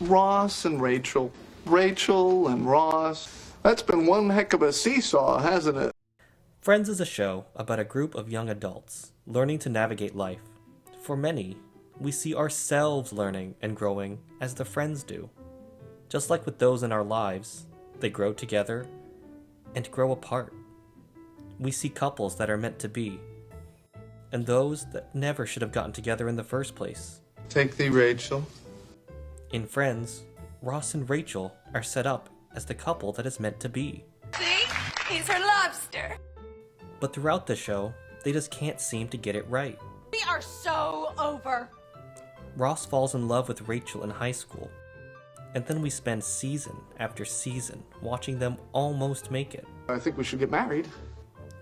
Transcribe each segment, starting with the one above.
Ross and Rachel. Rachel and Ross. That's been one heck of a seesaw, hasn't it? Friends is a show about a group of young adults learning to navigate life. For many, we see ourselves learning and growing as the friends do. Just like with those in our lives, they grow together and grow apart. We see couples that are meant to be, and those that never should have gotten together in the first place. Take thee, Rachel. In Friends, Ross and Rachel are set up as the couple that is meant to be. See? He's her lobster. But throughout the show, they just can't seem to get it right. We are so over. Ross falls in love with Rachel in high school, and then we spend season after season watching them almost make it. I think we should get married.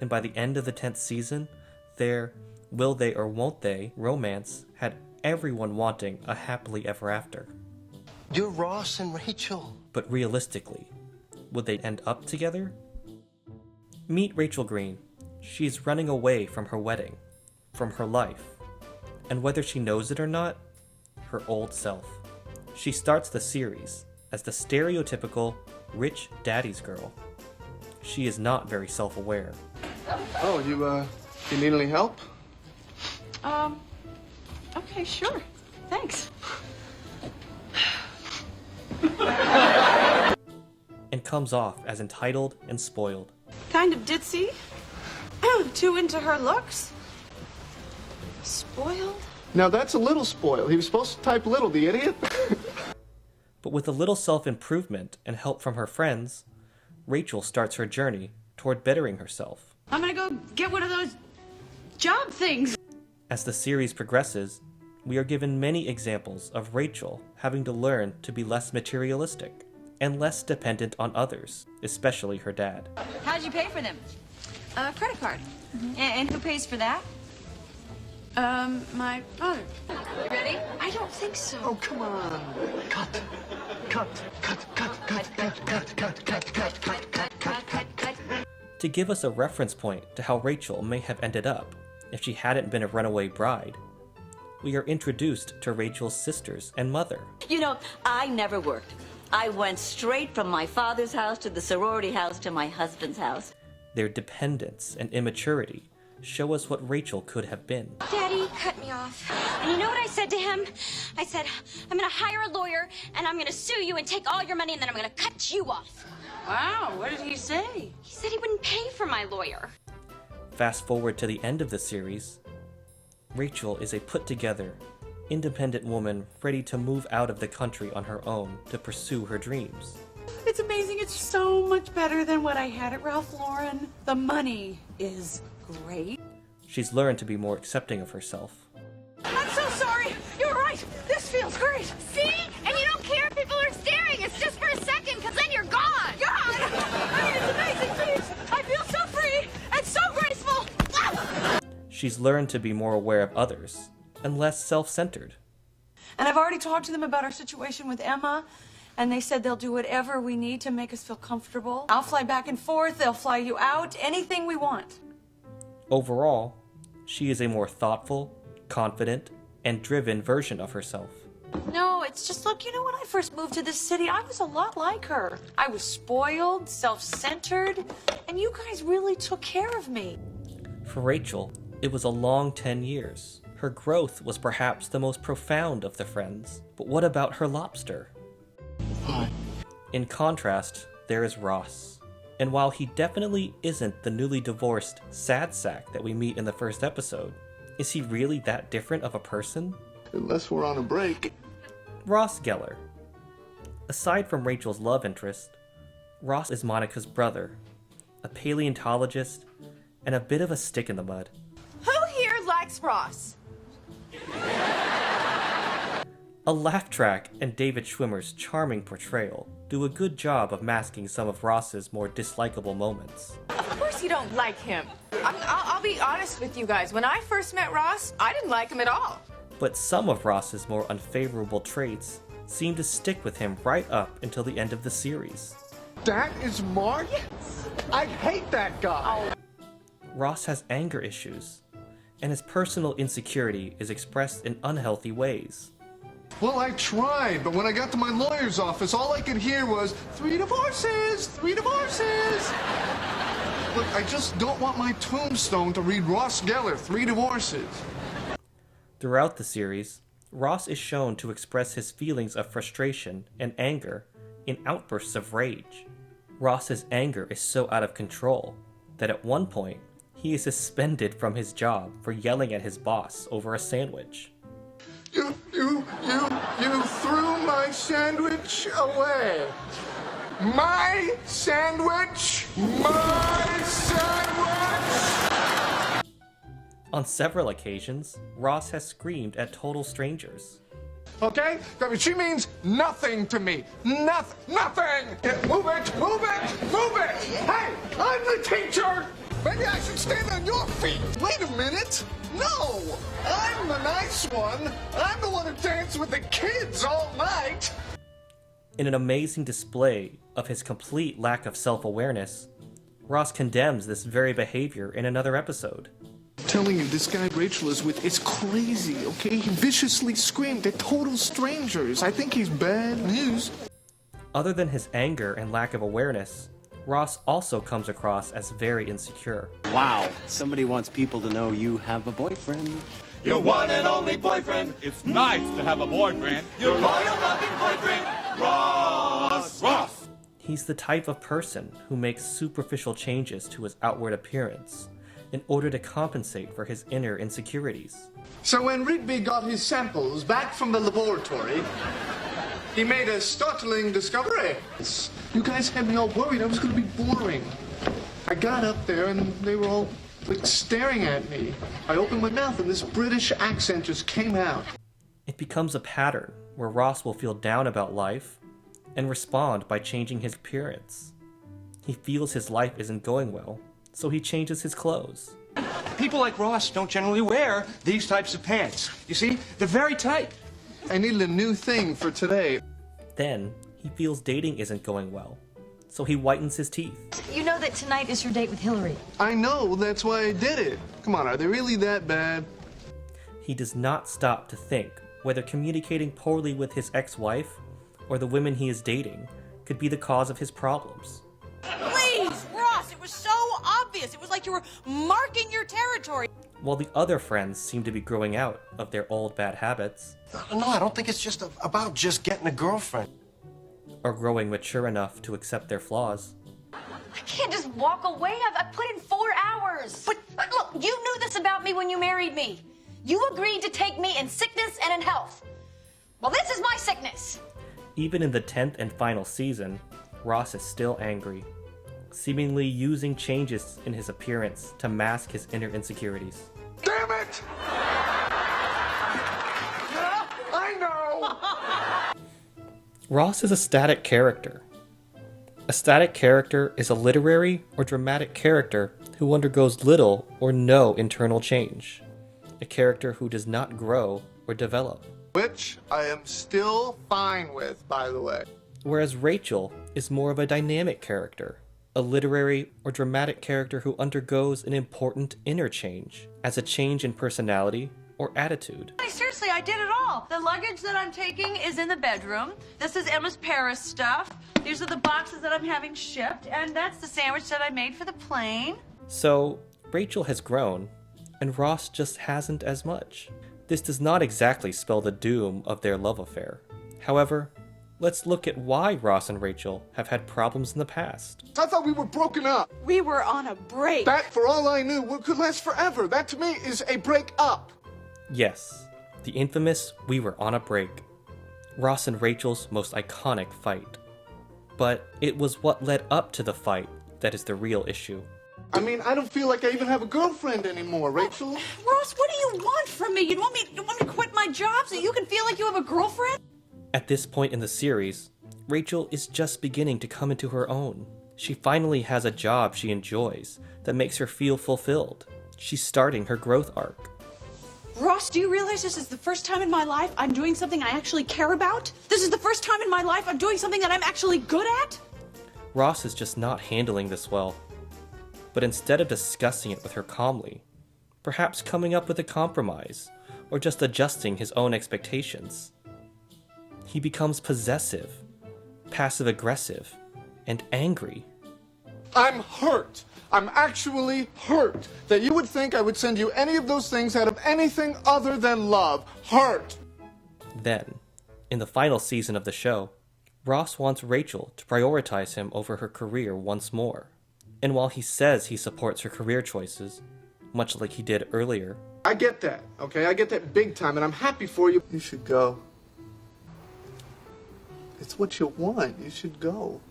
And by the end of the 10th season, their will they or won't they romance had everyone wanting a happily ever after. You're Ross and Rachel. But realistically, would they end up together? Meet Rachel Green. She's running away from her wedding, from her life, and whether she knows it or not, her old self. She starts the series as the stereotypical rich daddy's girl. She is not very self-aware. Oh, you need any help? Okay, sure. Thanks. And comes off as entitled and spoiled. Kind of ditzy. Too into her looks. Spoiled. Now that's a little spoiled. He was supposed to type little, the idiot. But with a little self-improvement and help from her friends, Rachel starts her journey toward bettering herself. I'm gonna go get one of those job things. As the series progresses, we are given many examples of Rachel having to learn to be less materialistic and less dependent on others, especially her dad. How'd you pay for them? Credit card. And who pays for that? My father. You ready? I don't think so. Oh, come on. Cut. Cut. Cut. Cut. Cut. Cut. Cut. Cut. Cut. Cut. Cut. To give us a reference point to how Rachel may have ended up if she hadn't been a runaway bride, we are introduced to Rachel's sisters and mother. You know, I never worked. I went straight from my father's house to the sorority house to my husband's house. Their dependence and immaturity show us what Rachel could have been. Daddy cut me off. And you know what I said to him? I said, I'm gonna hire a lawyer and I'm gonna sue you and take all your money and then I'm gonna cut you off. Wow, what did he say? He said he wouldn't pay for my lawyer. Fast forward to the end of the series, Rachel is a put-together, independent woman ready to move out of the country on her own to pursue her dreams. It's amazing. It's so much better than what I had at Ralph Lauren. The money is great. She's learned to be more accepting of herself. I'm so sorry. You're right. This feels great. See? And you don't care if people are staring. It's just for a second, because then you're gone. God! I mean, it's amazing, please. I feel so free and so graceful. She's learned to be more aware of others and less self-centered. And I've already talked to them about our situation with Emma, and they said they'll do whatever we need to make us feel comfortable. I'll fly back and forth. They'll fly you out. Anything we want. Overall, she is a more thoughtful, confident, and driven version of herself. No, it's just, look, you know, when I first moved to this city, I was a lot like her. I was spoiled, self-centered, and you guys really took care of me. For Rachel, it was a long 10 years. Her growth was perhaps the most profound of the friends. But what about her lobster? Hi. In contrast, there is Ross. And while he definitely isn't the newly divorced sad sack that we meet in the first episode, is he really that different of a person? Unless we're on a break. Ross Geller. Aside from Rachel's love interest, Ross is Monica's brother, a paleontologist, and a bit of a stick in the mud. Who here likes Ross? A laugh track and David Schwimmer's charming portrayal do a good job of masking some of Ross's more dislikable moments. Of course you don't like him. I'll be honest with you guys. When I first met Ross, I didn't like him at all. But some of Ross's more unfavorable traits seem to stick with him right up until the end of the series. That is Mark? Yes. I hate that guy. Ross has anger issues, and his personal insecurity is expressed in unhealthy ways. Well, I tried, but when I got to my lawyer's office, all I could hear was, 3 divorces, 3 divorces. Look, I just don't want my tombstone to read Ross Geller, 3 divorces. Throughout the series, Ross is shown to express his feelings of frustration and anger in outbursts of rage. Ross's anger is so out of control that at one point, he is suspended from his job for yelling at his boss over a sandwich. You threw my sandwich away. My sandwich! My sandwich! On several occasions, Ross has screamed at total strangers. Okay? She means nothing to me. Nothing! Move it! Move it! Move it! Hey, I'm the teacher! Maybe I should stand on your feet. Wait a minute. No! I'm the nice one. I'm the one who danced with the kids all night. In an amazing display of his complete lack of self-awareness, Ross condemns this very behavior in another episode. Telling you, this guy Rachel is with is crazy, okay? He viciously screamed at total strangers. I think he's bad news. Other than his anger and lack of awareness, Ross also comes across as very insecure. Wow, somebody wants people to know you have a boyfriend. Your one and only boyfriend. It's nice to have a boyfriend. Your loyal, loving boyfriend, Ross. Ross. He's the type of person who makes superficial changes to his outward appearance in order to compensate for his inner insecurities. So when Rigby got his samples back from the laboratory, he made a startling discovery. You guys had me all worried I was going to be boring. I got up there and they were all like staring at me. I opened my mouth and this British accent just came out. It becomes a pattern where Ross will feel down about life and respond by changing his appearance. He feels his life isn't going well, so he changes his clothes. People like Ross don't generally wear these types of pants. You see, they're very tight. I needed a new thing for today. Then, he feels dating isn't going well, so he whitens his teeth. You know that tonight is your date with Hillary. I know, that's why I did it. Come on, are they really that bad? He does not stop to think whether communicating poorly with his ex-wife or the women he is dating could be the cause of his problems. Please, Ross, it was so obvious. It was like you were marking your territory. While the other friends seem to be growing out of their old bad habits, No, I don't think it's just about just getting a girlfriend. or growing mature enough to accept their flaws. I can't just walk away. I've put in 4 hours. But look, you knew this about me when you married me. You agreed to take me in sickness and in health. Well, this is my sickness. Even in the 10th and final season, Ross is still angry, seemingly using changes in his appearance to mask his inner insecurities. Damn it! I know! Ross is a static character. A static character is a literary or dramatic character who undergoes little or no internal change. A character who does not grow or develop. Which I am still fine with, by the way. Whereas Rachel is more of a dynamic character, a literary or dramatic character who undergoes an important inner change, as a change in personality or attitude. Seriously, I did it all. The luggage that I'm taking is in the bedroom. This is Emma's Paris stuff. These are the boxes that I'm having shipped. And that's the sandwich that I made for the plane. So, Rachel has grown, and Ross just hasn't as much. This does not exactly spell the doom of their love affair. However, let's look at why Ross and Rachel have had problems in the past. I thought we were broken up. We were on a break. That, for all I knew, could last forever. That, to me, is a break up. Yes, the infamous "we were on a break." Ross and Rachel's most iconic fight. But it was what led up to the fight that is the real issue. I mean, I don't feel like I even have a girlfriend anymore, Rachel. Ross, what do you want from me? You want me to quit my job so you can feel like you have a girlfriend? At this point in the series, Rachel is just beginning to come into her own. She finally has a job she enjoys that makes her feel fulfilled. She's starting her growth arc. Ross, do you realize this is the first time in my life I'm doing something I actually care about? This is the first time in my life I'm doing something that I'm actually good at? Ross is just not handling this well. But instead of discussing it with her calmly, perhaps coming up with a compromise, or just adjusting his own expectations, he becomes possessive, passive-aggressive, and angry. I'm hurt. I'm actually hurt that you would think I would send you any of those things out of anything other than love. Hurt. Then, in the final season of the show, Ross wants Rachel to prioritize him over her career once more. And while he says he supports her career choices, much like he did earlier, I get that, okay? I get that big time, and I'm happy for you. You should go. It's what you want. You should go.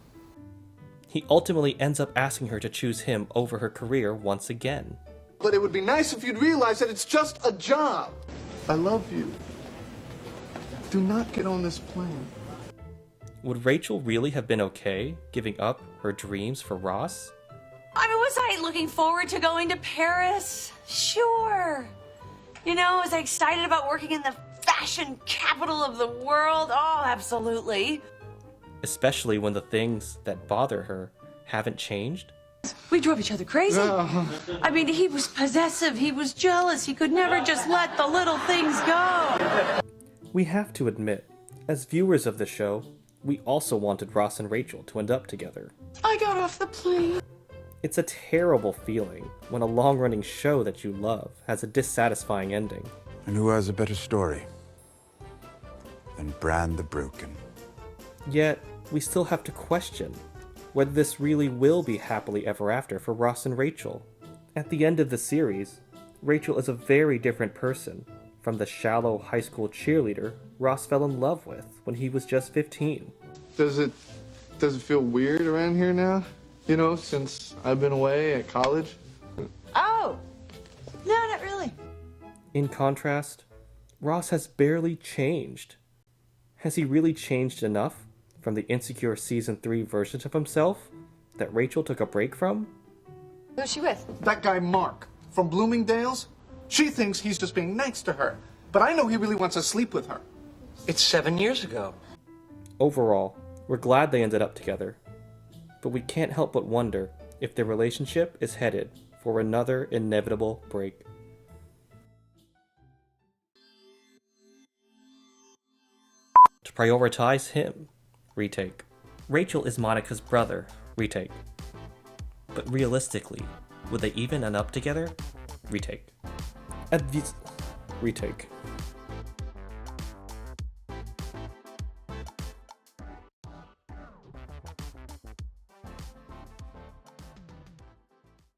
he ultimately ends up asking her to choose him over her career once again. But it would be nice if you'd realize that it's just a job. I love you. Do not get on this plane. Would Rachel really have been okay giving up her dreams for Ross? I mean, was I looking forward to going to Paris? Sure. You know, was I excited about working in the fashion capital of the world? Oh, absolutely. Especially when the things that bother her haven't changed? We drove each other crazy. I mean, he was possessive, he was jealous, he could never just let the little things go. We have to admit, as viewers of the show, we also wanted Ross and Rachel to end up together. I got off the plane. It's a terrible feeling when a long-running show that you love has a dissatisfying ending. And who has a better story than Bran the Broken? Yet, we still have to question whether this really will be happily ever after for Ross and Rachel. At the end of the series, Rachel is a very different person from the shallow high school cheerleader Ross fell in love with when he was just 15. Does it feel weird around here now? You know, since I've been away at college? Oh, no, not really. In contrast, Ross has barely changed. Has he really changed enough from the insecure Season 3 versions of himself that Rachel took a break from? Who's she with? That guy Mark from Bloomingdale's. She thinks he's just being nice to her. But I know he really wants to sleep with her. It's 7 years ago. Overall, we're glad they ended up together. But we can't help but wonder if their relationship is headed for another inevitable break. To prioritize him, retake. Rachel is Monica's brother, retake. But realistically, would they even end up together? Retake. Retake.